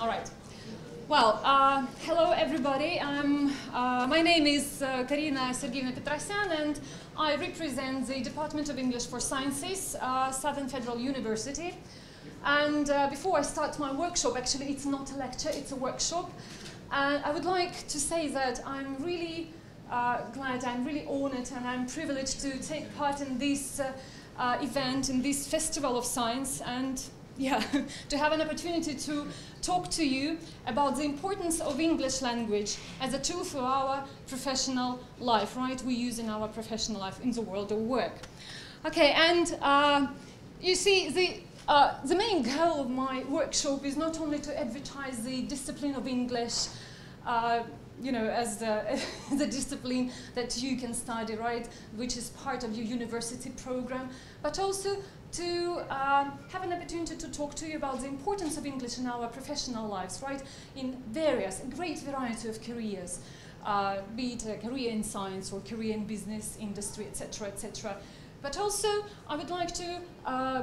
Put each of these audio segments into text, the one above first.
All right. Well, hello everybody. My name is Karina Sergeyevna Petrosyan, and I represent the Department of English for Sciences, Southern Federal University. And before I start my workshop, actually it's not a lecture, it's a workshop. And I would like to say that I'm really glad, I'm really honored, and I'm privileged to take part in this event, in this festival of science, and yeah, to have an opportunity to talk to you about the importance of English language as a tool for our professional life, right? We use in our professional life in the world of work. Okay, and you see, the main goal of my workshop is not only to advertise the discipline of English, you know, as the discipline that you can study, right, which is part of your university program, but also to have an opportunity to talk to you about the importance of English in our professional lives, right, in a great variety of careers, be it a career in science or career in business, industry, etc., etc. But also, I would like to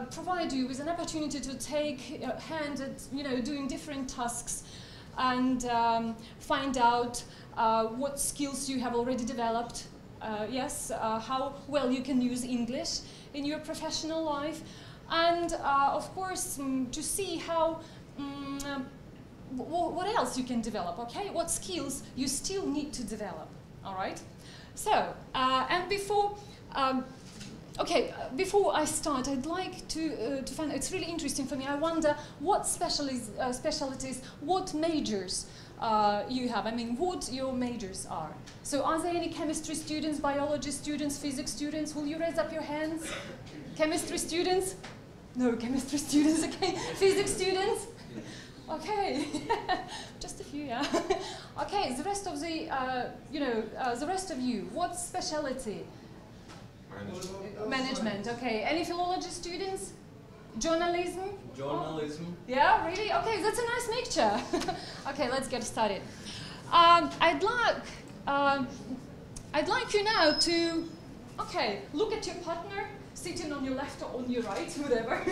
provide you with an opportunity to take a hand at, you know, doing different tasks and find out what skills you have already developed, how well you can use English in your professional life, and of course to see how what else you can develop, okay? What skills you still need to develop, all right? So, and before before I start, I'd like to find, it's really interesting for me, I wonder what specialties, what majors you have, I mean, what your majors are. So are there any chemistry students, biology students, physics students? Will you raise up your hands? Chemistry students? No chemistry students, okay. Physics students? Okay, just a few, yeah. Okay, the rest of the, the rest of you, what specialty? Management, okay. Any philology students? Journalism? Journalism. Oh. Yeah, really? Okay, that's a nice mixture. Okay, let's get started. I'd like you now to, look at your partner, sitting on your left or on your right, whatever.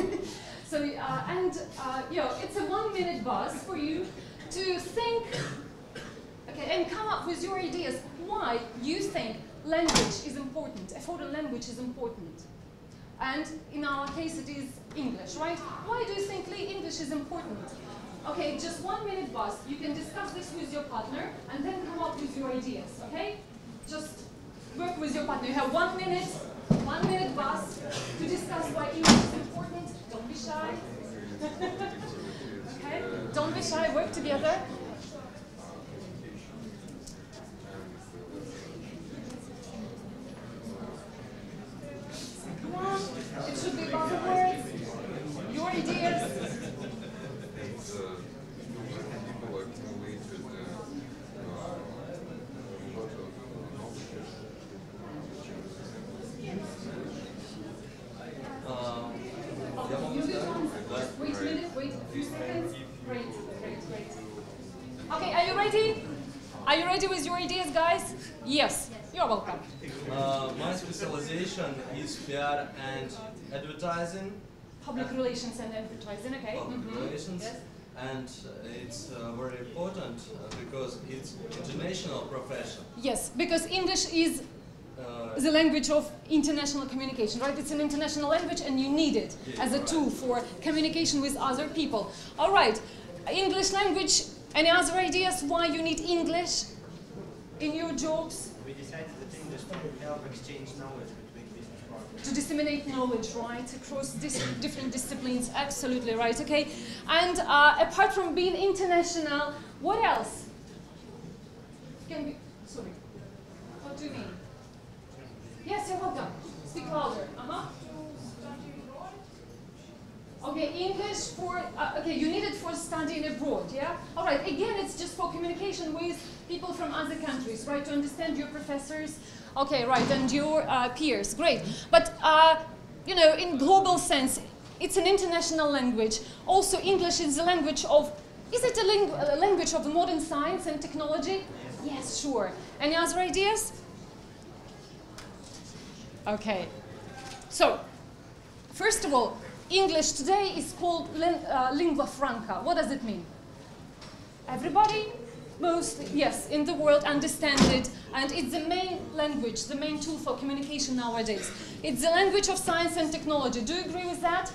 So, it's a 1-minute buzz for you to think, and come up with your ideas why you think language is important, a foreign language is important. And in our case it is English, right? Why do you think English is important? Okay, just 1-minute buzz. You can discuss this with your partner and then come up with your ideas, okay? Just work with your partner. You have 1 minute buzz to discuss why English is important. Don't be shy. Okay? Don't be shy, work together. It should be about the words, your ideas. Wait a minute, wait a few seconds. Great. Okay, are you ready? Are you ready with your ideas, guys? Yes. You're welcome. My specialization is PR and advertising. Public relations and advertising, okay. Public relations. Yes. And it's very important because it's international profession. Yes, because English is the language of international communication, right? It's an international language and you need it as a tool for communication with other people. All right, English language, any other ideas why you need English in your jobs? We decided that English will help exchange knowledge between business partners. To disseminate knowledge, right, across different disciplines, absolutely right, okay. And apart from being international, what else? Can be, sorry, what do you mean? Yes, you're welcome. Speak louder. Okay, English for, you need it for studying abroad, yeah? All right, again, it's just for communication with people from other countries, right? To understand your professors, okay, right, and your peers, great. But, in global sense, it's an international language. Also, English is a language of, is it a language of modern science and technology? Yes, sure. Any other ideas? Okay, so, first of all, English today is called lingua franca. What does it mean? Everybody, mostly, yes, in the world understands it, and it's the main language, the main tool for communication nowadays. It's the language of science and technology. Do you agree with that?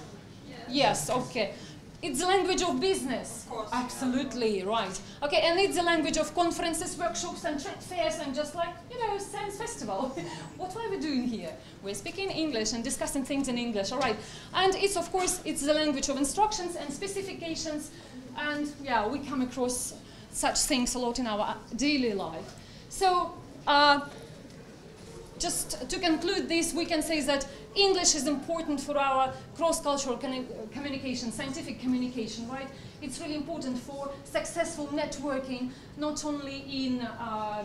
Yes, okay. It's the language of business. Of course. Absolutely, right. Okay, and it's the language of conferences, workshops, and trade fairs, and just like, you know, science festival. What are we doing here? We're speaking English and discussing things in English, all right. And it's, of course, it's the language of instructions and specifications, and yeah, we come across such things a lot in our daily life. So, just to conclude this, we can say that English is important for our cross-cultural communication, scientific communication, right? It's really important for successful networking, not only in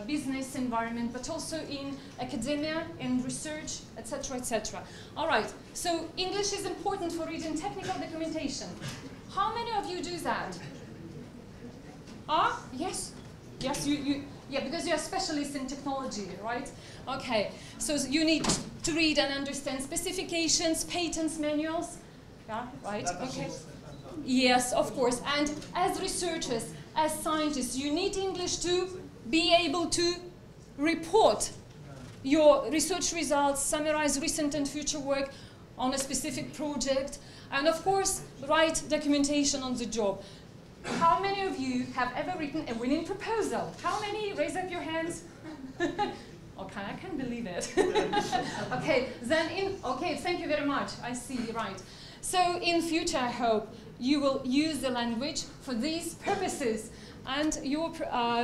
business environment, but also in academia, in research, etc., etc. All right, so English is important for reading technical documentation. How many of you do that? Yes? Yes, yeah, because you're specialists in technology, right? Okay, so you need to read and understand specifications, patents, manuals. Yeah, right, okay. Yes, of course. And as researchers, as scientists, you need English to be able to report your research results, summarize recent and future work on a specific project, and of course, write documentation on the job. How many of you have ever written a winning proposal? How many? Raise up your hands. Okay, I can't believe it. Okay, then okay, thank you very much. I see, right. So in future, I hope you will use the language for these purposes, and your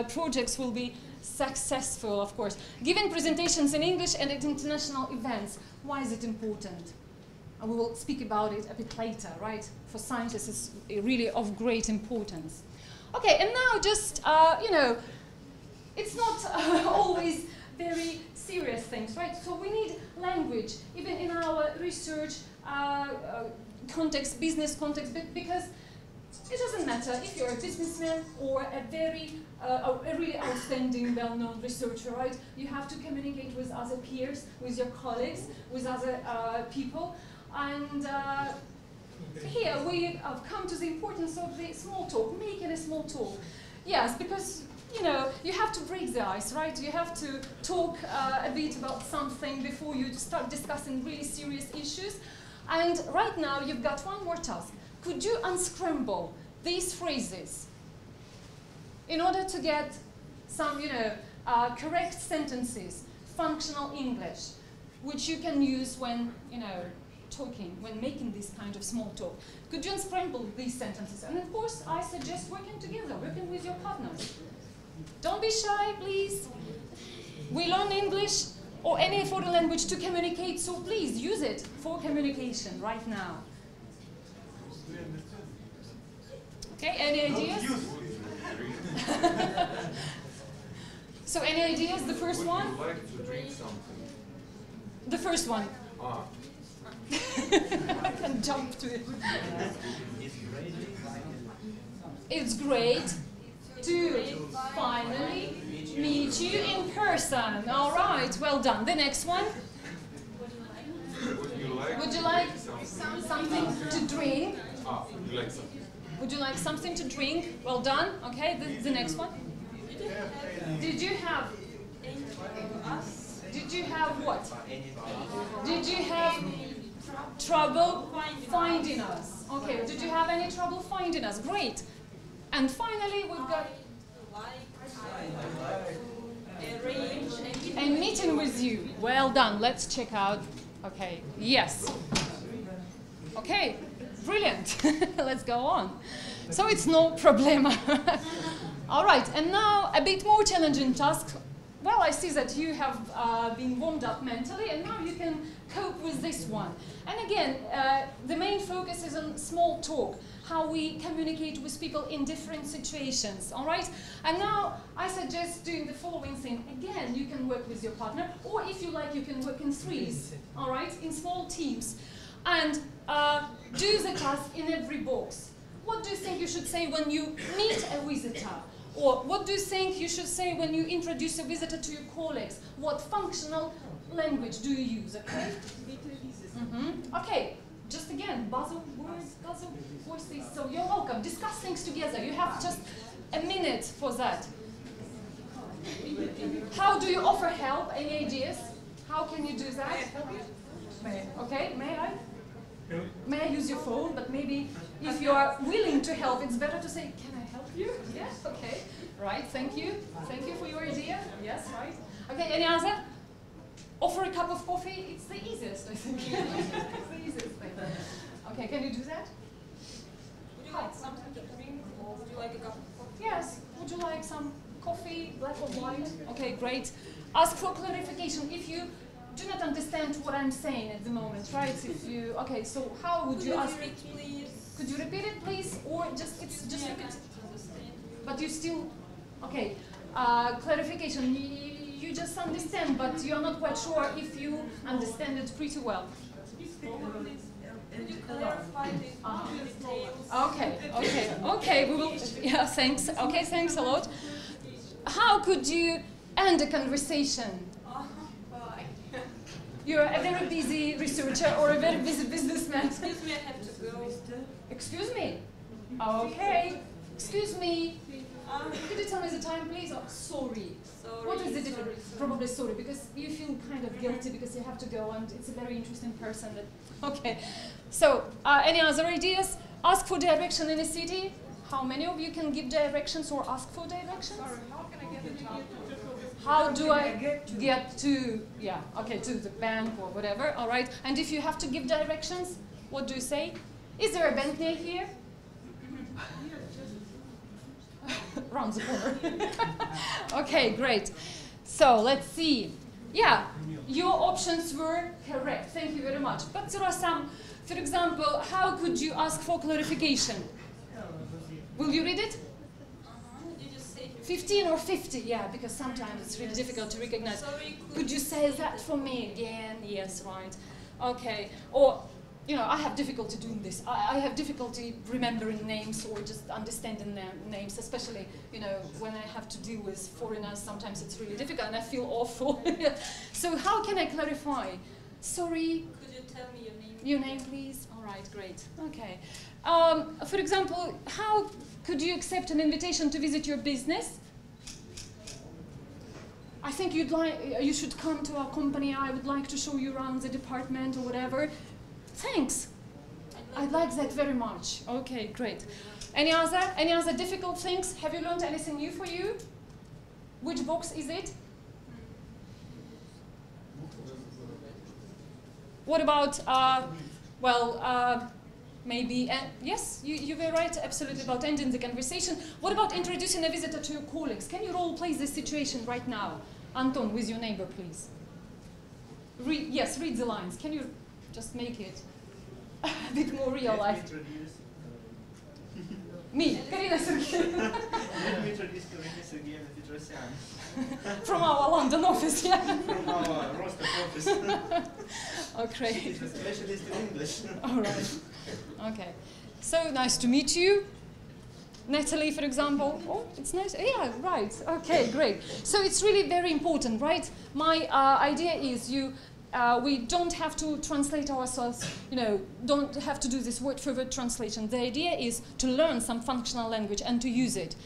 projects will be successful, of course. Giving presentations in English and at international events, why is it important? We will speak about it a bit later, right? For scientists, it's really of great importance. Okay, and now just, you know, it's not always very serious things, right? So we need language, even in our research context, business context, because it doesn't matter if you're a businessman or a really outstanding, well-known researcher, right? You have to communicate with other peers, with your colleagues, with other people. And here we have come to the importance of the small talk, making a small talk. Yes, because, you know, you have to break the ice, right? You have to talk a bit about something before you start discussing really serious issues. And right now, you've got one more task. Could you unscramble these phrases in order to get some, you know, correct sentences, functional English, which you can use when, you know, talking, when making this kind of small talk? Could you unscramble these sentences? And of course, I suggest working together, working with your partners. Don't be shy, please. We learn English or any foreign language to communicate, so please use it for communication right now. Okay, any ideas? So any ideas? The first one? Would you like to drink something? The first one. I can jump to it. It's great to finally meet you in person. All right, well done. The next one. Would you like something to drink? Would you like something? Would you like something to drink? Well done. Okay, the next one. Did you have what? Did you have trouble finding us? Okay, did you have any trouble finding us? Great. And finally, we've got a meeting with you. Well done. Let's check out. Okay, yes. Okay, brilliant. Let's go on. So it's no problema. All right, and now a bit more challenging task. Well, I see that you have been warmed up mentally, and now you can cope with this one. And again, the main focus is on small talk, how we communicate with people in different situations, all right? And now I suggest doing the following thing. Again, you can work with your partner, or if you like, you can work in threes, all right, in small teams. And do the task in every box. What do you think you should say when you meet a visitor? Or what do you think you should say when you introduce a visitor to your colleagues? What functional language do you use, okay? Okay, just again, buzzer words, buzzer voices. So you're welcome. Discuss things together. You have just a minute for that. How do you offer help? Any ideas? How can you do that? Okay, may I? May I use your phone? But maybe if you are willing to help, it's better to say, can I help you? Yes, okay. Right, thank you. Thank you for your idea. Yes, right. Okay, any other? Offer a cup of coffee. It's the easiest, I think. It's the easiest thing. Okay, can you do that? Would you like something to drink, or would you like a cup of coffee? Yes. Would you like some coffee, black or white? Okay, great. Ask for clarification if you do not understand what I'm saying at the moment, right? If you, okay, so how would you ask? Could you repeat it, please? Or just, it's just repeat it. But you still, okay, clarification, you just understand, but you're not quite sure if you understand it pretty well. Could you clarify the details? Okay, we will, yeah, thanks. Okay, thanks a lot. How could you end a conversation? Bye. You're a very busy researcher or a very busy businessman. Excuse me, I have to go. Excuse me? Okay. Excuse me. Could you tell me the time, please? Oh, sorry. What is the difference? Probably sorry, because you feel kind of guilty because you have to go, and it's a very interesting person. Okay. So, any other ideas? Ask for direction in a city. How many of you can give directions or ask for directions? Sorry, how can I get the top? How do I get to, yeah, okay, to the bank or whatever, all right? And if you have to give directions, what do you say? Is there a bank near here? Round the corner. Okay, great. So let's see. Yeah, your options were correct. Thank you very much. But there are some, for example, how could you ask for clarification? Will you read it? Did you say 15 or 50? Yeah, because sometimes it's really difficult to recognize. Sorry, Could you say that for me again? Yes, right. Okay. Or, you know, I have difficulty doing this. I have difficulty remembering names or just understanding names, especially, you know, when I have to deal with foreigners. Sometimes it's really difficult and I feel awful. So how can I clarify? Sorry. Could you tell me your name? Your name, please. All right, great. Okay. For example, how could you accept an invitation to visit your business? I think you should come to our company. I would like to show you around the department or whatever. Thanks. I'd like that very much. Okay, great. Any other difficult things? Have you learned anything new for you? Which box is it? What about, maybe, yes, you were right, absolutely, about ending the conversation. What about introducing a visitor to your colleagues? Can you role-play this situation right now? Anton, with your neighbor, please. Yes, read the lines. Can you just make it a bit more real life? Me, Karina Sergeyevna. Let me introduce Karina Sergeyevna Petrosyan. From our London office, yeah. From our Rostock office. Okay. She's a specialist in English. All right. Okay. So nice to meet you. Natalie, for example. Oh, it's nice. Yeah, right. Okay, great. So it's really very important, right? My idea is we don't have to translate ourselves, you know, don't have to do this word-for-word translation. The idea is to learn some functional language and to use it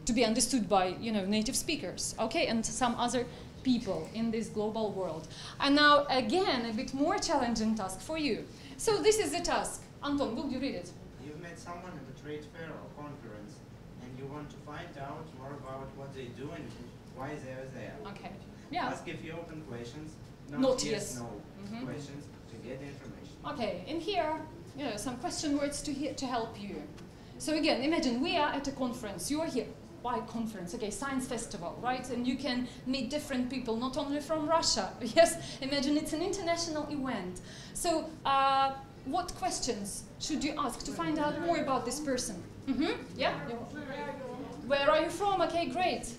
to be understood by, you know, native speakers, okay, and some other people in this global world. And now, again, a bit more challenging task for you. So this is the task. Anton, will you read it? You've met someone at a trade fair or conference, and you want to find out more about what they do and why they're there. Okay. Yeah. Ask a few open questions, Not yes. no questions, to get the information. Okay, and here, you know, some question words to help you. So again, imagine we are at a conference. You are here. Why conference? Okay, science festival, right? And you can meet different people, not only from Russia. Yes, imagine it's an international event. So what questions should you ask to find out more about this person? Yeah? Where are you from? Okay, great.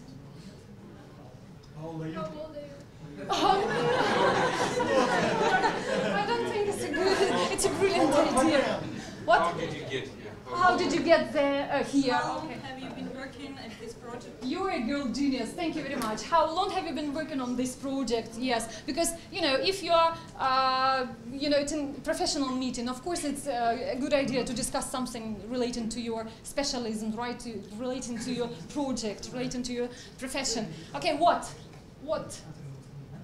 How old are you? I don't think it's a brilliant idea. What? How did you get here? How did you get there? Here. How long Okay. have you been working at this project? You're a girl genius. Thank you very much. How long have you been working on this project? Yes, because if you're, it's a professional meeting. Of course, it's a good idea to discuss something relating to your specialism, right? Relating to your project, relating to your profession. Okay, what? What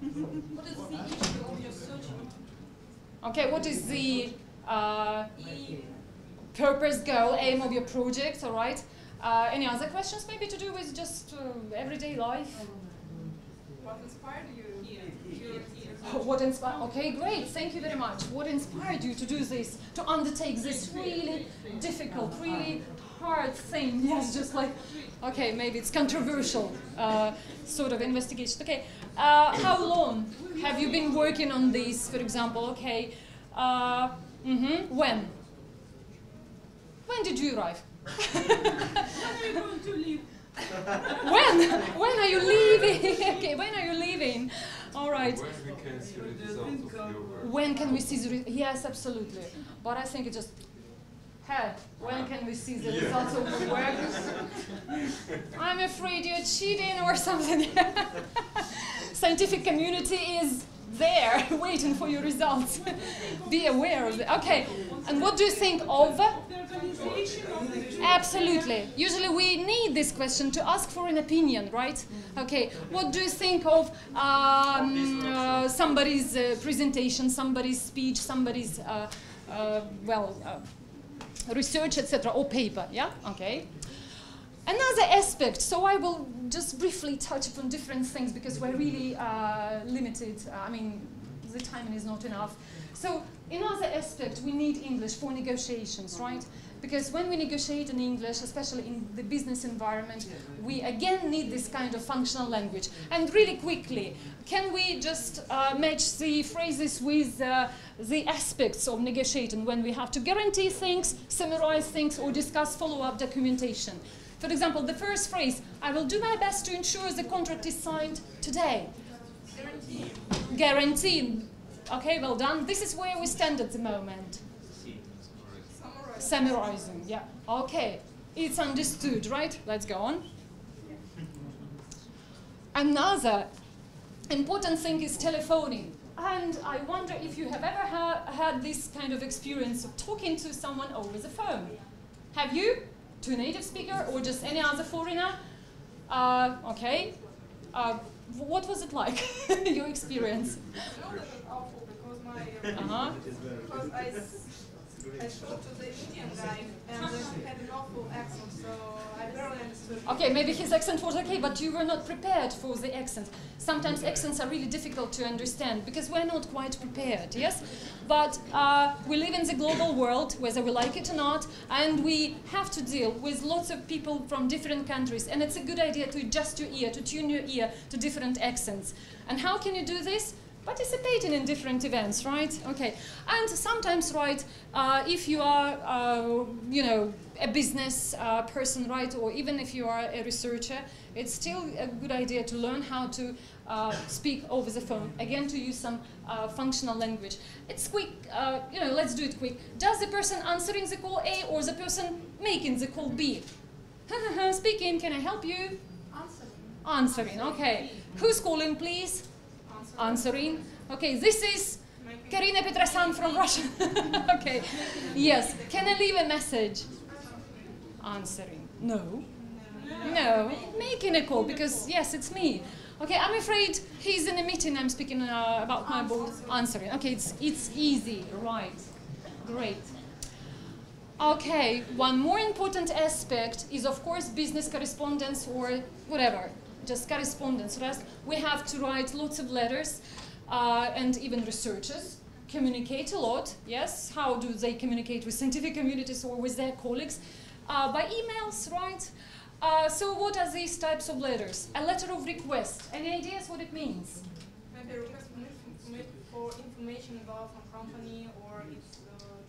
is the issue of your searching? Okay, what is the Aim. purpose, goal, aim of your project? All right. Any other questions maybe to do with just everyday life? What inspired you here? What inspired? Okay, great. Thank you very much. What inspired you to do this, to undertake this really difficult, really hard thing? Yes, just like, okay, maybe it's controversial sort of investigation. Okay, how long have you been working on this, for example? Okay, when? When did you arrive? When are you going to leave? When are you leaving? Okay, when are you leaving? All right. When we can see the results of your work? When can we see the yes, absolutely. But I think it just when can we see the results of the work? I'm afraid you're cheating or something. Scientific community is there waiting for your results. Be aware of it. Okay. And what do you think of? The organization of the Absolutely. Usually we need this question to ask for an opinion, right? Okay. What do you think of somebody's presentation, somebody's speech, somebody's research, etc., or paper? Yeah. Okay. Another aspect. So I will just briefly touch upon different things because we're really limited. The timing is not enough. So another aspect, we need English for negotiations, right? Because when we negotiate in English, especially in the business environment, we again need this kind of functional language. And really quickly, can we just match the phrases with the aspects of negotiating when we have to guarantee things, summarize things, or discuss follow-up documentation? For example, the first phrase, I will do my best to ensure the contract is signed today. guarantee. Guarantee. Okay, well done. This is where we stand at the moment. Summarize. Summarizing, yeah. Okay, it's understood, right? Let's go on. Another important thing is telephoning. And I wonder if you have ever had this kind of experience of talking to someone over the phone. Have you? To a native speaker or just any other foreigner? Okay. What was it like, your experience? I know that was awful because my Uh-huh. because I showed to the Indian guy and he had an awful accent, so I barely understood. Okay, maybe his accent was okay, but you were not prepared for the accent. Sometimes accents are really difficult to understand because we're not quite prepared, yes? But we live in the global world, whether we like it or not, and we have to deal with lots of people from different countries, and it's a good idea to adjust your ear, to tune your ear to different accents. And how can you do this? Participating in different events, right? Okay, and sometimes, right, if you are, a business person, right, or even if you are a researcher, it's still a good idea to learn how to speak over the phone. Again, to use some functional language. It's quick, let's do it quick. Does the person answering the call A or the person making the call B? Speaking, can I help you? Answering. Answering, okay. Who's calling, please? Answering. Okay, this is Karina Petrosyan from Russia. Okay, yes. Can I leave a message? Answering. No. No. Making a call because, yes, it's me. Okay, I'm afraid he's in a meeting. I'm speaking about my boss. Answering. Okay, it's easy. Right. Great. Okay, one more important aspect is, of course, business correspondence or whatever. Just correspondence, right? We have to write lots of letters, and even researchers communicate a lot, yes? How do they communicate with scientific communities or with their colleagues? By emails, right? So what are these types of letters? A letter of request. Any ideas what it means? Maybe a request for information about a company or its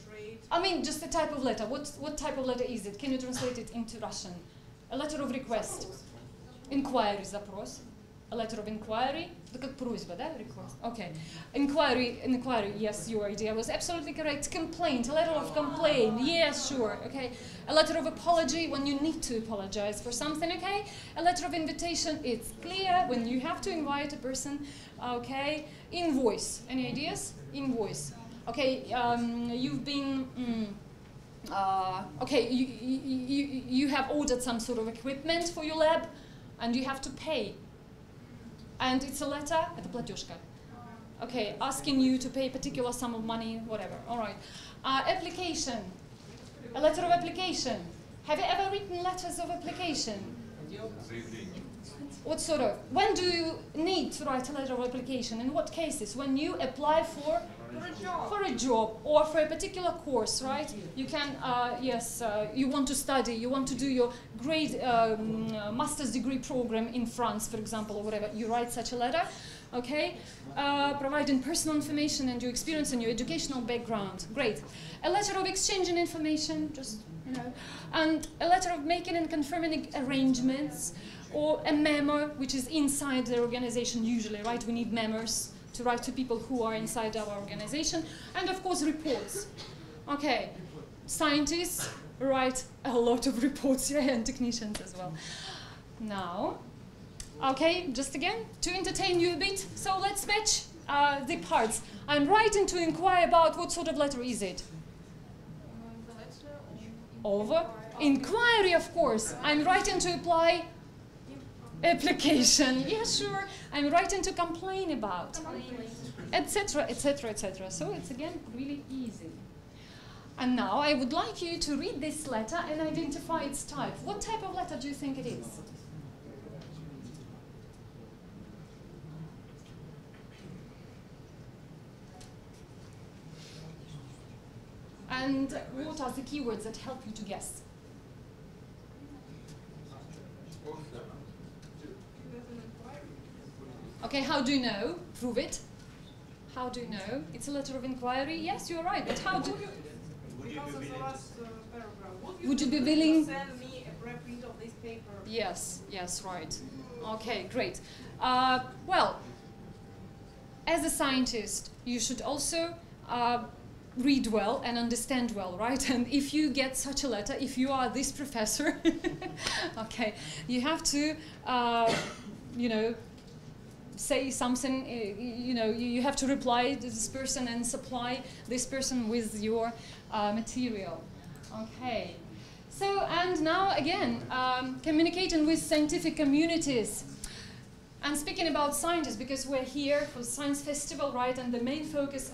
trade. I mean, just a type of letter. What type of letter is it? Can you translate it into Russian? A letter of request. Inquiry, запрос. a letter of inquiry. Это как просьба, да? Request. Okay. Inquiry, yes, your idea was absolutely correct. Complaint, a letter of complaint, yes, sure, okay. A letter of apology when you need to apologize for something, okay. A letter of invitation, it's clear when you have to invite a person, okay. Invoice, any ideas? Invoice. Okay, you've been, okay, you have ordered some sort of equipment for your lab and you have to pay. And it's a letter, это платежка. Okay, asking you to pay a particular sum of money, whatever, all right. Application, a letter of application. Have you ever written letters of application? What sort of? When do you need to write a letter of application? In what cases? When you apply for a job or for a particular course, right? You can, yes, you want to study, you want to do your grade master's degree program in France, for example, or whatever. You write such a letter, okay? Providing personal information and your experience and your educational background. Great. A letter of exchanging information, just, you know, and a letter of making and confirming arrangements, or a memo, which is inside the organization usually, right? We need memos to write to people who are inside our organization, and of course reports. Okay, scientists write a lot of reports, yeah, and technicians as well. Now, okay, just again, to entertain you a bit, so let's match the parts. I'm writing to inquire about what sort of letter is it? Over? Inquiry, of course. I'm writing to apply application, yeah, sure. I'm writing to complain about, etc., etc., etc. So it's again really easy. And now I would like you to read this letter and identify its type. What type of letter do you think it is? And what are the keywords that help you to guess? Okay, how do you know? Prove it. How do you know? It's a letter of inquiry. Yes, you're right. But how do? Because of the last paragraph. Would you be willing? Send me a preprint of this paper. Yes. Yes. Right. Okay. Great. Well, as a scientist, you should also read well and understand well, right? And if you get such a letter, if you are this professor, okay, you have to, you know, say something, you know, you have to reply to this person and supply this person with your material. Okay. So, and now again, communicating with scientific communities. And speaking about scientists, because we're here for the Science Festival, right, and the main focus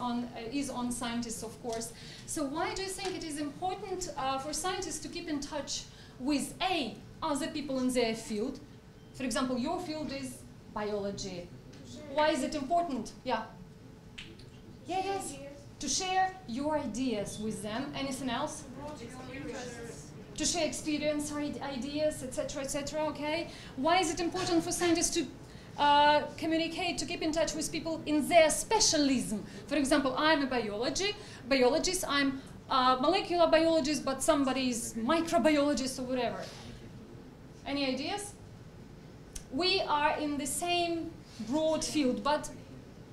is on scientists, of course. So why do you think it is important for scientists to keep in touch with, A, other people in their field? For example, your field is biology. Why is it important? Yeah? Yeah, yes. To share your ideas with them. Anything else? To share experience, ideas, etc., etc., okay? Why is it important for scientists to communicate, to keep in touch with people in their specialism? For example, I'm a biologist, I'm a molecular biologist, but somebody's microbiologist or whatever. Any ideas? We are in the same broad field, but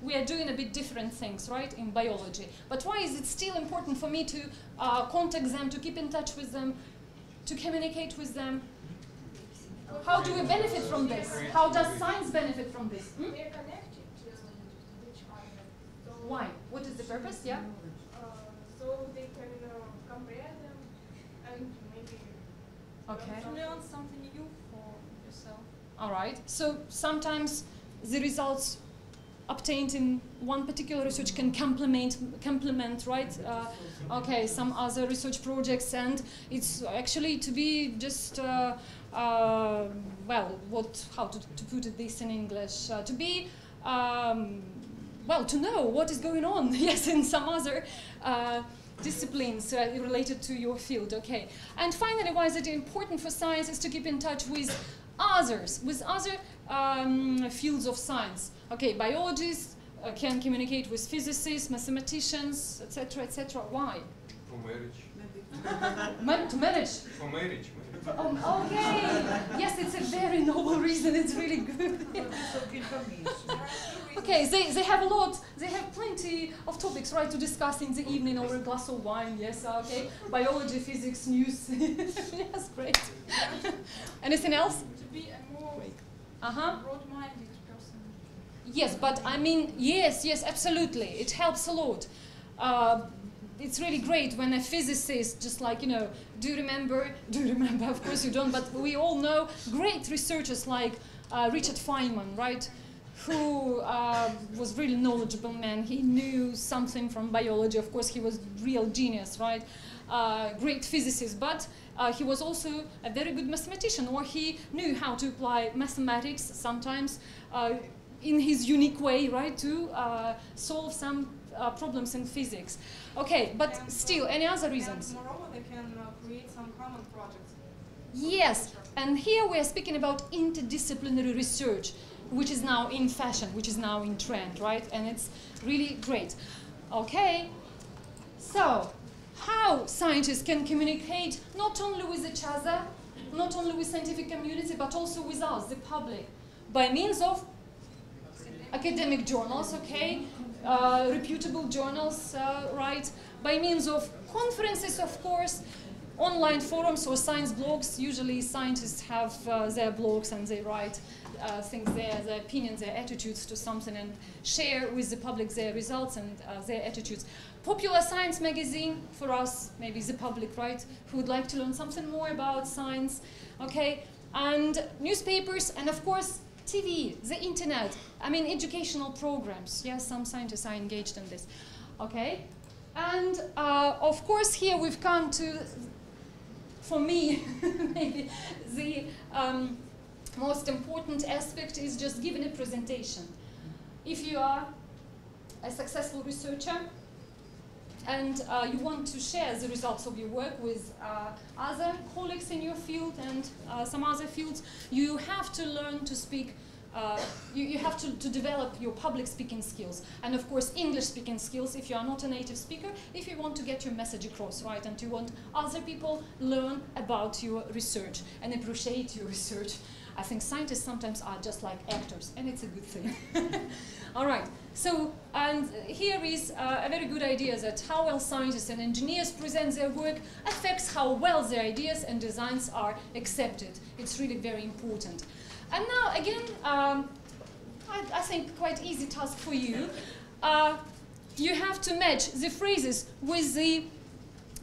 we are doing a bit different things, right, in biology. But why is it still important for me to contact them, to keep in touch with them, to communicate with them? How do we benefit from this? How does science benefit from this? We are connected to each other. So Why? What is the purpose? Yeah? So they can compare them and maybe Okay. learn something new for yourself. All right. So sometimes the results obtained in one particular research can complement, right? Okay, some other research projects, and it's actually to be just well, how to put this in English? To be well, to know what is going on, yes, in some other disciplines related to your field. Okay, and finally, why is it important for scientists to keep in touch with others, with other fields of science? Okay, biologists can communicate with physicists, mathematicians, etc., etc. Why? For marriage. To manage. For marriage. Okay. Yes, it's a very noble reason. It's really good. Okay, they have a lot. They have plenty of topics, right, to discuss in the evening over a glass of wine. Yes, okay. Biology, physics, news. Yes, great. Anything else? To be a more broad-minded person. Yes, but I mean, yes, absolutely. It helps a lot. It's really great when a physicist, just like, you know, do you remember, of course you don't, but we all know great researchers like Richard Feynman, right, who was really knowledgeable man. He knew something from biology. Of course, he was real genius, right, great physicist, but he was also a very good mathematician, or he knew how to apply mathematics sometimes in his unique way, right, to solve some problems in physics. Okay, but and still, any other reasons? And moreover, they can create some common projects. Yes, and here we are speaking about interdisciplinary research, which is now in fashion, which is now in trend, right? And it's really great. Okay, so how scientists can communicate not only with each other, not only with scientific community, but also with us, the public, by means of academic journals, okay? Reputable journals, right? By means of conferences, of course, online forums or science blogs. Usually scientists have their blogs and they write things there, their opinions, their attitudes to something, and share with the public their results and their attitudes. Popular science magazine for us, maybe the public, right, who would like to learn something more about science, okay? And newspapers, and of course, TV, the internet, I mean educational programs. Yes, some scientists are engaged in this. Okay, and of course here we've come to, for me, maybe the most important aspect is just giving a presentation. If you are a successful researcher and you want to share the results of your work with other colleagues in your field and some other fields, you have to learn to speak, you have to develop your public speaking skills. And of course, English speaking skills if you are not a native speaker, if you want to get your message across, right? And you want other people learn about your research and appreciate your research. I think scientists sometimes are just like actors, and it's a good thing. All right, so, and here is a very good idea that how well scientists and engineers present their work affects how well their ideas and designs are accepted. It's really very important. And now, again, I think quite easy task for you. You have to match the phrases with the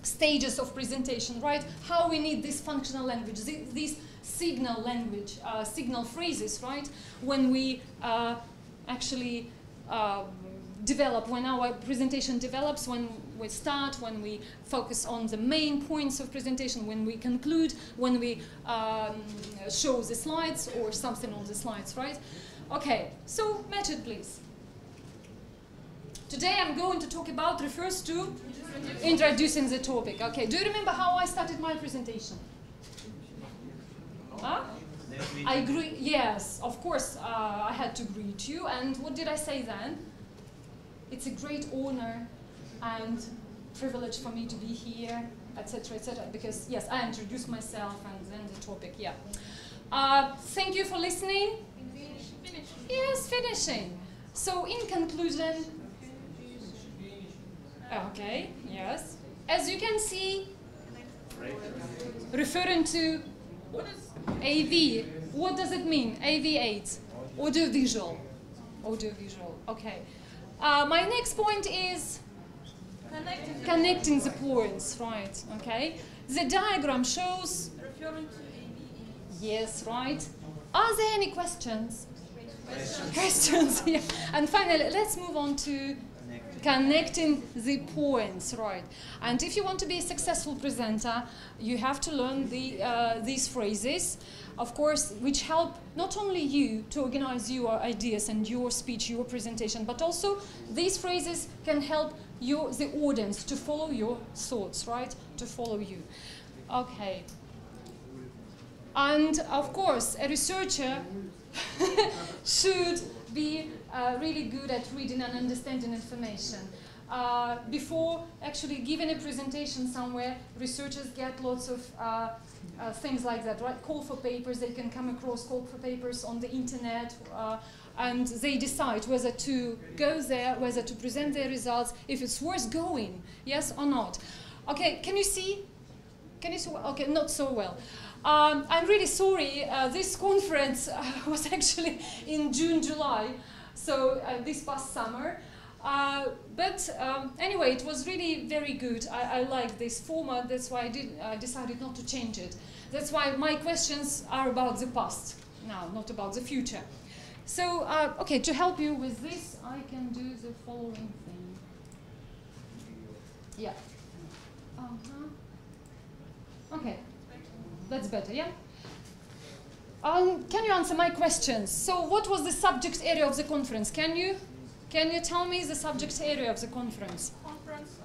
stages of presentation, right? How we need this functional language, these signal language, signal phrases, right? When we actually develop, when our presentation develops, when we start, when we focus on the main points of presentation, when we conclude, when we show the slides or something on the slides, right? Okay, so match it, please. Today I'm going to talk about, refers to introducing the topic. Okay, do you remember how I started my presentation? Huh? I agree, yes, of course, I had to greet you, and what did I say then? It's a great honor and privilege for me to be here, etc., because, yes, I introduced myself and then the topic, yeah. Thank you for listening. Finishing. Yes, finishing. So, in conclusion, okay, yes. As you can see, referring to AV, what does it mean? AV8, audiovisual. Audiovisual, okay. My next point is connecting the points, right, okay. The diagram shows, Referring to AV8. yes, right. Are there any questions? Questions, yeah. And finally, let's move on to connecting the points, right? And if you want to be a successful presenter, you have to learn these phrases, of course, which help not only you to organize your ideas and your speech, your presentation, but also these phrases can help the audience to follow your thoughts, right? To follow you. Okay. And of course, a researcher should be really good at reading and understanding information. Before actually giving a presentation somewhere, researchers get lots of things like that, right? Call for papers, they can come across call for papers on the internet, and they decide whether to go there, whether to present their results, if it's worth going, yes or not. Okay, can you see? Can you see? Okay, not so well. I'm really sorry, this conference was actually in June, July, so this past summer. But anyway, it was really very good. I like this format, that's why I decided not to change it. That's why my questions are about the past now, not about the future. So, okay, to help you with this, I can do the following thing. Yeah. Okay, that's better, yeah? Can you answer my questions? So what was the subject area of the conference? Can you tell me the subject area of the conference? Conference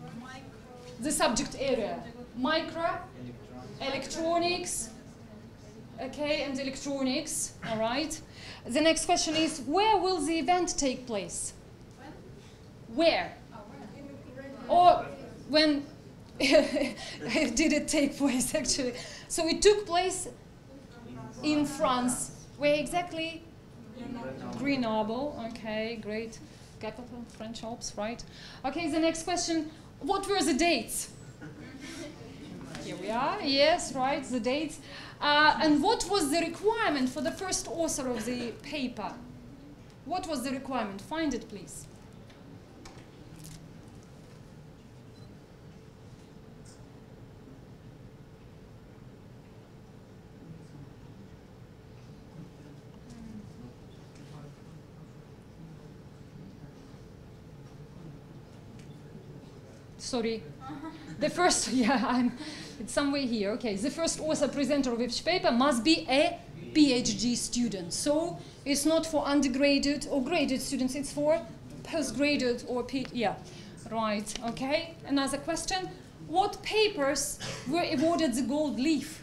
on micro. The subject area. Micro, electronics, okay, and electronics, all right. The next question is, where will the event take place? Where? Or when did it take place, actually? So it took place in France. Where exactly? Grenoble. Okay, great. Capital, French Alps, right? Okay, the next question. What were the dates? Here we are. Yes, right, the dates. And what was the requirement for the first author of the paper? What was the requirement? Find it, please. Sorry. The first, yeah, it's somewhere here. Okay, the first author presenter of each paper must be a PhD student. So it's not for undergraduate or graduate students, it's for postgraduate or PhD. Yeah, right, okay. Another question. What papers were awarded the gold leaf?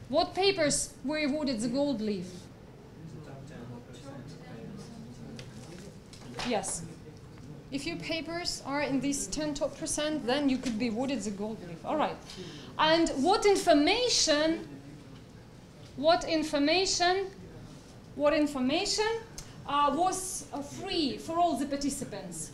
What papers were awarded the gold leaf? Yes. If your papers are in these 10 top %, then you could be awarded the gold leaf. All right. And what information was free for all the participants?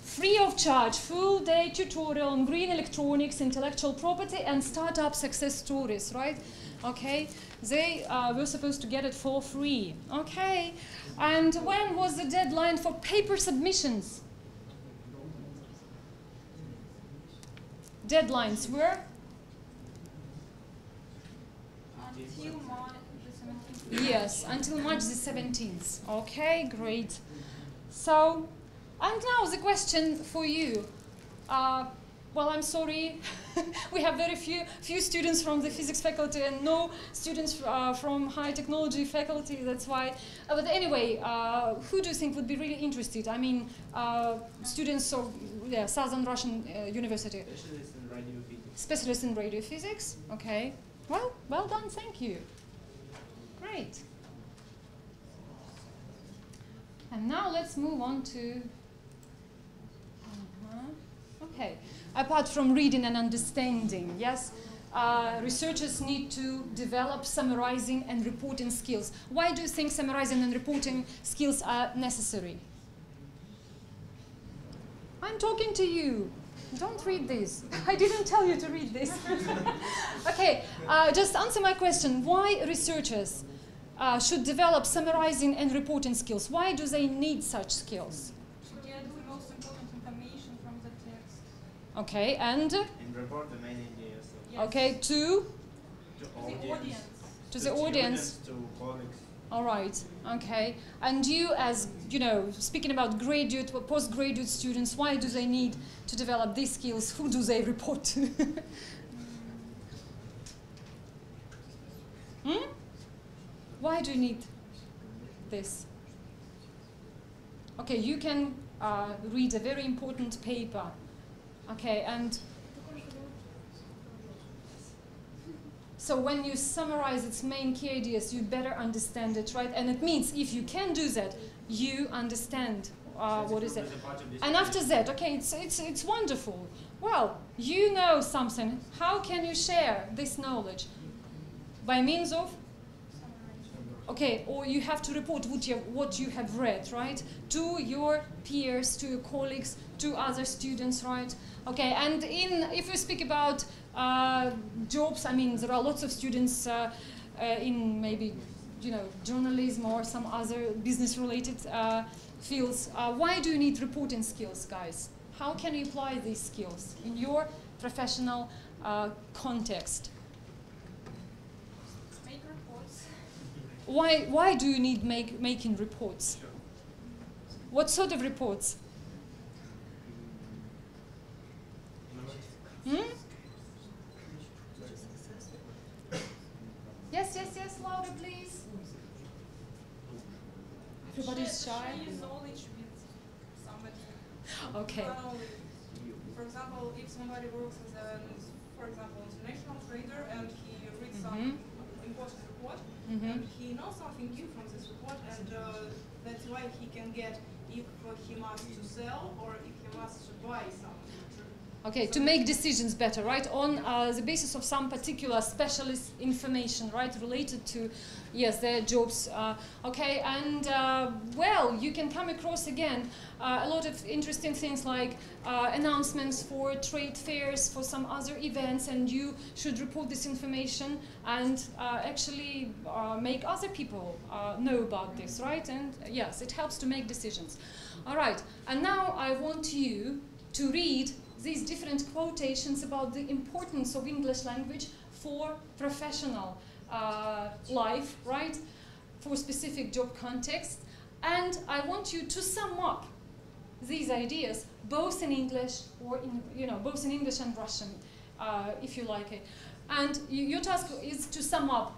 Free of charge, full day tutorial on green electronics, intellectual property, and startup success stories, right? Okay, they were supposed to get it for free. Okay, and when was the deadline for paper submissions? Deadlines were? Until March the 17th. Yes, until March the 17th. Okay, great. So, and now the question for you. Well, I'm sorry, we have very few students from the physics faculty and no students from high technology faculty, that's why. But anyway, who do you think would be really interested? I mean, students of Southern Russian University. Specialists in radio physics. Specialists in radio physics, okay. Well done, thank you. Great. And now let's move on to... Okay, apart from reading and understanding, yes, researchers need to develop summarizing and reporting skills. Why do you think summarizing and reporting skills are necessary? I'm talking to you. Don't read this. I didn't tell you to read this. Okay, just answer my question. Why researchers should develop summarizing and reporting skills? Why do they need such skills? To get the most important information from the text. Okay, and? And report the main ideas. Yes. Okay, to? The audience. To the audience. To colleagues. All right, okay. And you, as, you know, speaking about graduate or postgraduate students, why do they need to develop these skills? Who do they report to? Why do you need this? Okay, you can read a very important paper. Okay, and so when you summarize its main key ideas, you better understand it, right? And it means if you can do that, you understand what is it? As a part of this And after education. that, okay, it's wonderful. Well, you know something. How can you share this knowledge? By means of? Okay, or you have to report what you have read, right? To your peers, to your colleagues, to other students, right? Okay, and if we speak about jobs, I mean, there are lots of students in maybe, journalism or some other business-related fields. Why do you need reporting skills, guys? How can you apply these skills in your professional context? Make reports. Why do you need making reports? What sort of reports? Hmm? Yes, louder, please. Everybody's shy. Share knowledge with somebody. Okay. Not only, for example, if somebody works as a, for example, international trader and he reads some important report and he knows something new from this report, and that's why he can get if he must to sell or if he must to buy something. Okay, to make decisions better, right? On the basis of some particular specialist information, right? Related to, yes, their jobs. Okay, and well, you can come across again a lot of interesting things like announcements for trade fairs, for some other events, and you should report this information and actually make other people know about this, right? And yes, it helps to make decisions. All right, and now I want you to read these different quotations about the importance of English language for professional life, right? For specific job context. And I want you to sum up these ideas, both in English or both in English and Russian, if you like it. And your task is to sum up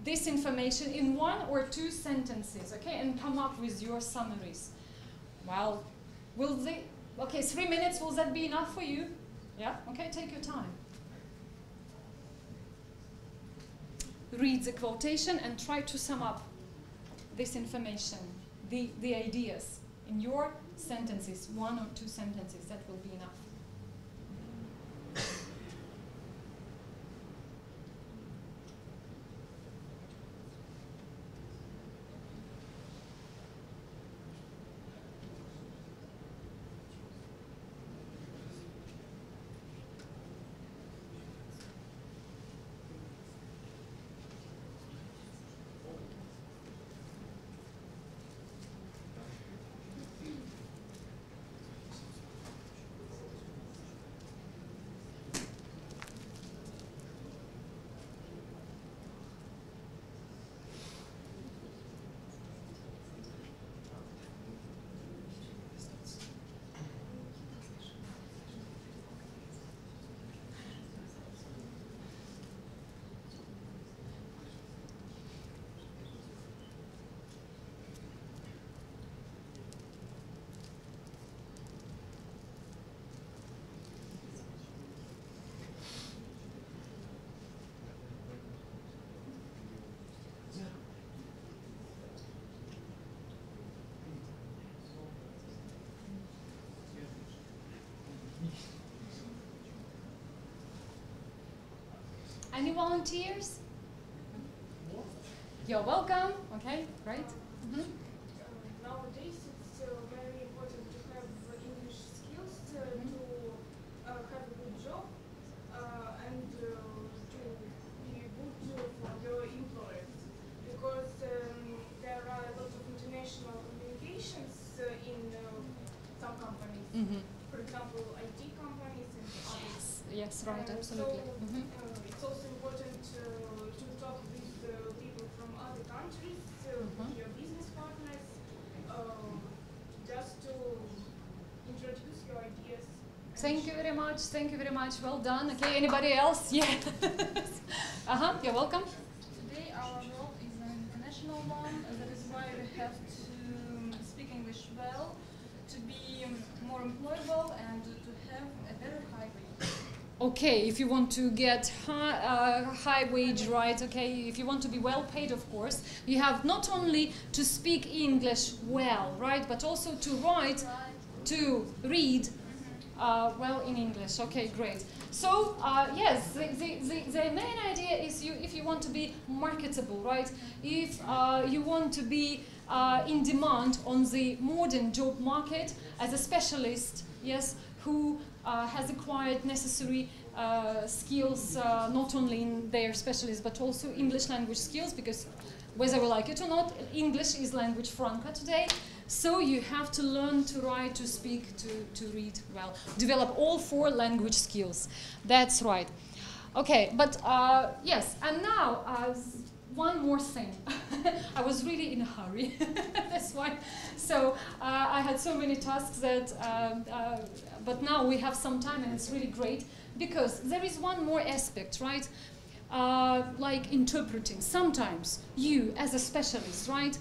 this information in 1 or 2 sentences, okay? And come up with your summaries. Well, okay, 3 minutes, will that be enough for you? Yeah? Okay, take your time. Read the quotation and try to sum up this information, the ideas, in your sentences, 1 or 2 sentences, that will be enough. Any volunteers? You're welcome. Okay, great. Nowadays, it's very important to have English skills to have a good job and to be good for your employers, because there are a lot of international communications in some companies. For example, IT companies and others. Yes, right, absolutely. It's also important to talk with people from other countries, your business partners, just to introduce your ideas. Thank you very much. Thank you very much. Well done. Okay, anybody else? Yes. You're welcome. Today our world is an international one. That is why we have to speak English well, to be more employable and to have a very high rate. Okay, if you want to get high wage, right? Okay, if you want to be well paid, of course, you have not only to speak English well, right, but also to write, to read well in English. Okay, great. So yes, the main idea is if you want to be marketable, right? If you want to be in demand on the modern job market as a specialist, yes, who has acquired necessary skills, not only in their specialist, but also English language skills, because whether we like it or not, English is language franca today. So you have to learn to write, to speak, to read well, develop all 4 language skills. That's right. Okay, but yes, and now one more thing. I was really in a hurry, that's why. So I had so many tasks that, but now we have some time and it's really great because there is one more aspect, right? Like interpreting. Sometimes you, as a specialist, right,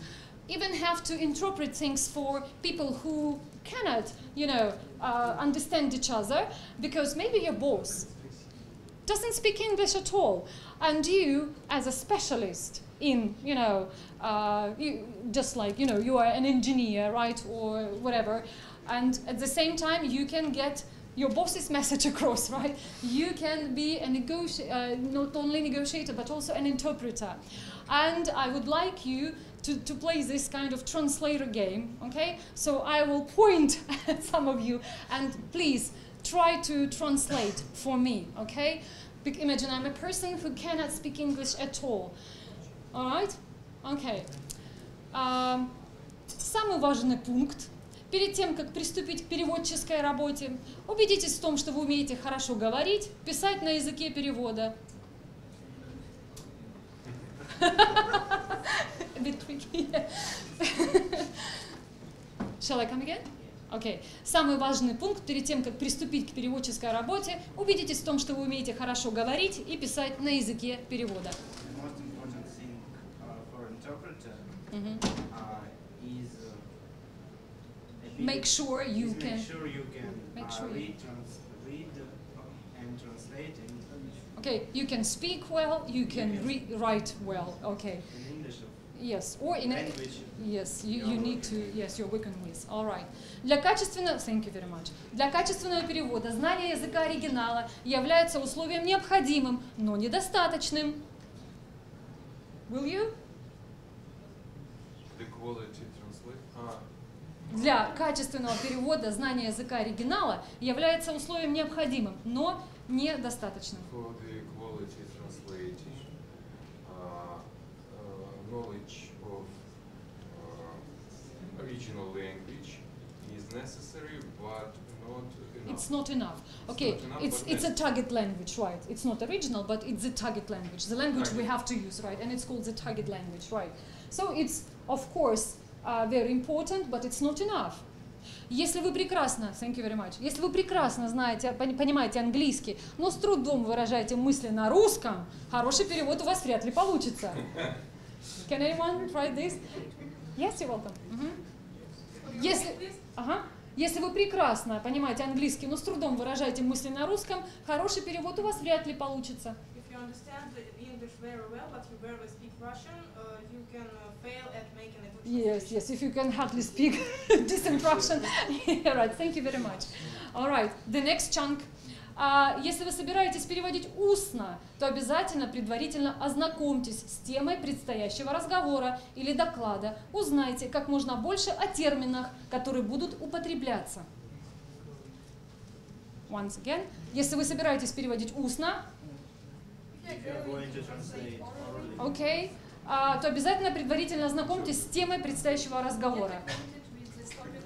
even have to interpret things for people who cannot, you know, understand each other, because maybe your boss doesn't speak English at all, and you, as a specialist in, you know, just like, you know, you are an engineer, right, or whatever, and at the same time you can get your boss's message across, right? You can be a not only negotiator, but also an interpreter. And I would like you to play this kind of translator game, okay? So I will point at some of you, and please try to translate for me, okay? Imagine I'm a person who cannot speak English at all. All right? Okay. Самый важный пункт. Перед тем, как приступить к переводческой работе, убедитесь в том, что вы умеете хорошо говорить, писать на языке перевода. A bit tricky. Shall I come again? Okay. Самый важный пункт перед тем, как приступить к переводческой работе, убедитесь в том, что вы умеете хорошо говорить и писать на языке перевода. Make sure you can read and translate. Okay, you can speak well, you can write well. Okay. In English. Yes, or in language. Yes, you need to. Yes, you're working with. All right. Для качественного, thank you very much. Для качественного перевода знание языка оригинала является условием необходимым, но недостаточным. Will you? The quality translate. Для качественного перевода знание языка оригинала является условием необходимым, но недостаточным. For the quality translating, knowledge of original language is necessary, but not enough. It's not enough. Okay, it's a target language, right? It's not original, but it's the target language. The language we have to use, right? And it's called the target language, right? So it's, of course, very important, but it's not enough. Если вы прекрасно, thank you very much, если вы прекрасно знаете, понимаете английский, но с трудом выражаете мысли на русском, хороший перевод у вас вряд ли получится. Can anyone try this? Yes, you're welcome. Если вы прекрасно понимаете английский, но с трудом выражаете мысли на русском, хороший перевод у вас вряд ли получится. If you understand English very well, but you barely speak Russian, you can fail at making it. Yes, yes, if you can hardly speak decent Russian. Yeah, right, thank you very much. All right, the next chunk. Если вы собираетесь переводить устно, то обязательно предварительно ознакомьтесь с темой предстоящего разговора или доклада. Узнайте как можно больше о терминах, которые будут употребляться. Once again, если вы собираетесь переводить устно, okay, то обязательно предварительно ознакомьтесь с темой предстоящего разговора.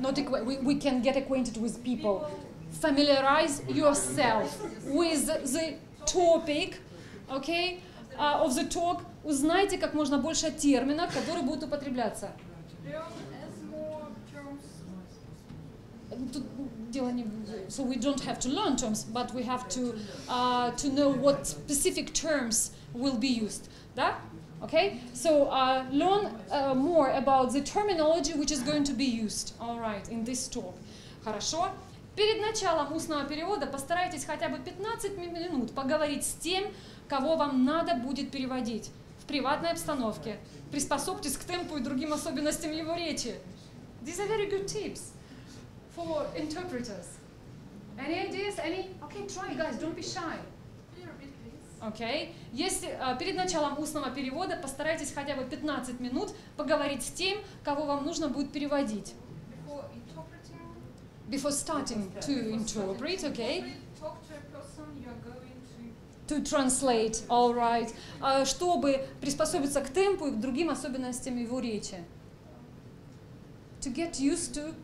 We can get acquainted with people. Familiarize yourself with the topic, okay, of the talk. Узнайте как можно больше терминов, которые будут употребляться. So we don't have to learn terms, but we have to know what specific terms will be used. Да? Okay, so learn more about the terminology which is going to be used. All right, in this talk. Хорошо. Перед началом устного перевода постарайтесь хотя бы 15 минут поговорить с тем, кого вам надо будет переводить в приватной обстановке. Приспособьтесь к темпу и другим особенностям его речи. These are very good tips for interpreters. Any ideas? Any? Okay, try, guys. Don't be shy. Okay. Если перед началом устного перевода постарайтесь хотя бы 15 минут поговорить с тем, кого вам нужно будет переводить. Before starting to interpret, okay? Talk to a person you are going To translate, all right. Чтобы приспособиться к темпу и к другим особенностям его речи. To get used to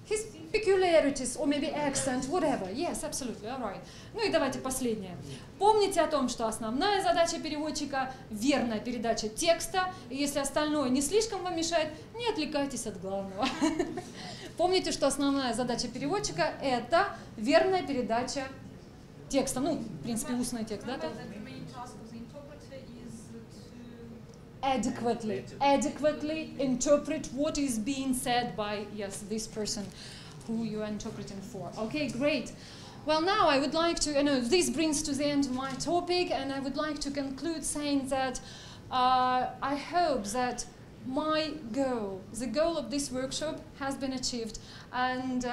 his peculiarities or maybe accent, whatever. Yes, absolutely, all right. Ну и давайте последнее. Помните о том, что основная задача переводчика – верная передача текста. И если остальное не слишком вам мешает, не отвлекайтесь от главного. Помните, что основная задача переводчика – это верная передача текста. Ну, в принципе, устный текст, да? Adequately interpret what is being said by, yes, this person who you are interpreting for. Okay, great. Well, now I would like to, this brings to the end of my topic, and I would like to conclude saying that I hope that my goal, the goal of this workshop has been achieved, and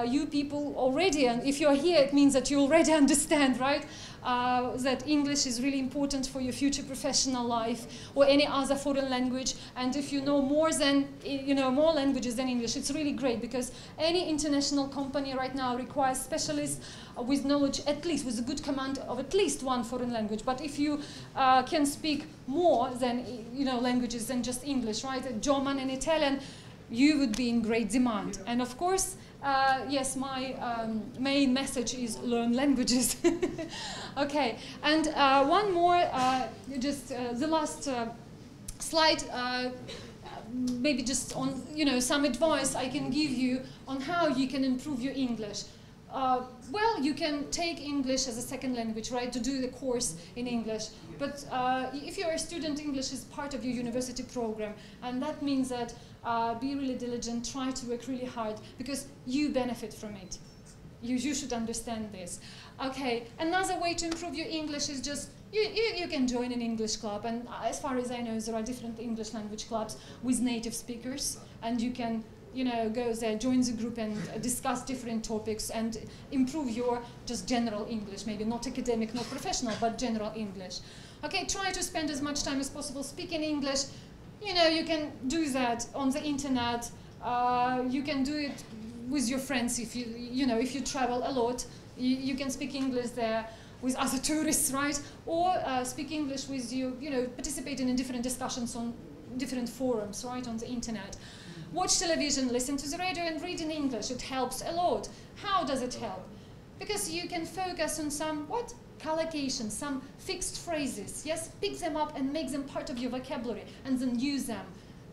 you people already, and if you're here, it means that you already understand, right? That English is really important for your future professional life or any other foreign language. And if you know more languages than English, it's really great, because any international company right now requires specialists with knowledge, at least with a good command of at least one foreign language. But if you can speak more than languages than just English, right? German and Italian, you would be in great demand. And of course, yes, my main message is learn languages. Okay, and one more, just the last slide, maybe just on some advice I can give you on how you can improve your English. Well, you can take English as a second language, right, to do the course in English. But if you're a student, English is part of your university program, and that means that be really diligent, try to work really hard, because you benefit from it. You should understand this. Okay, another way to improve your English is just, you can join an English club, and as far as I know, there are different English language clubs with native speakers, and you can go there, join the group and discuss different topics and improve your just general English, maybe not academic, not professional, but general English. Okay, try to spend as much time as possible speaking English. You can do that on the internet. You can do it with your friends if you travel a lot. You can speak English there with other tourists, right? Or speak English with participating in different discussions on different forums, right, on the internet. Watch television, listen to the radio, and read in English. It helps a lot. How does it help? Because you can focus on some, collocations, some fixed phrases, yes? Pick them up and make them part of your vocabulary, and then use them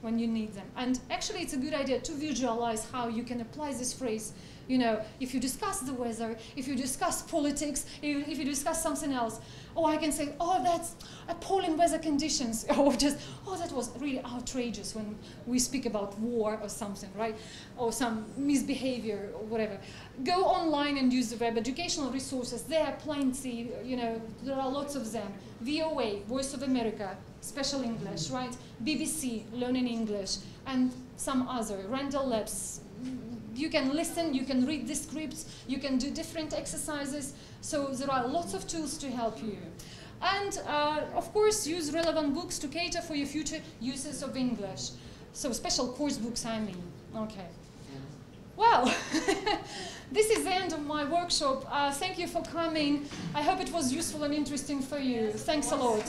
when you need them. And actually, it's a good idea to visualize how you can apply this phrase. If you discuss the weather, if you discuss politics, if you discuss something else, I can say, that's appalling weather conditions, or just, that was really outrageous when we speak about war or something, right? Or some misbehavior or whatever. Go online and use the web educational resources. There are plenty, there are lots of them. VOA, Voice of America, Special English, right? BBC, Learning English, and some other, Randall Labs. You can listen, you can read the scripts, you can do different exercises. So there are lots of tools to help you. And of course, use relevant books to cater for your future uses of English. So special course books, I mean. Okay. Well, this is the end of my workshop. Thank you for coming. I hope it was useful and interesting for you. Thanks a lot.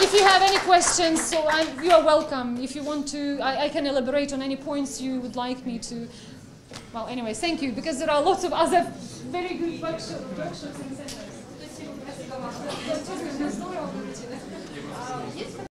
If you have any questions, you are welcome. If you want to, I can elaborate on any points you would like me to. Well, anyway, thank you, because there are lots of other very good workshops and centers.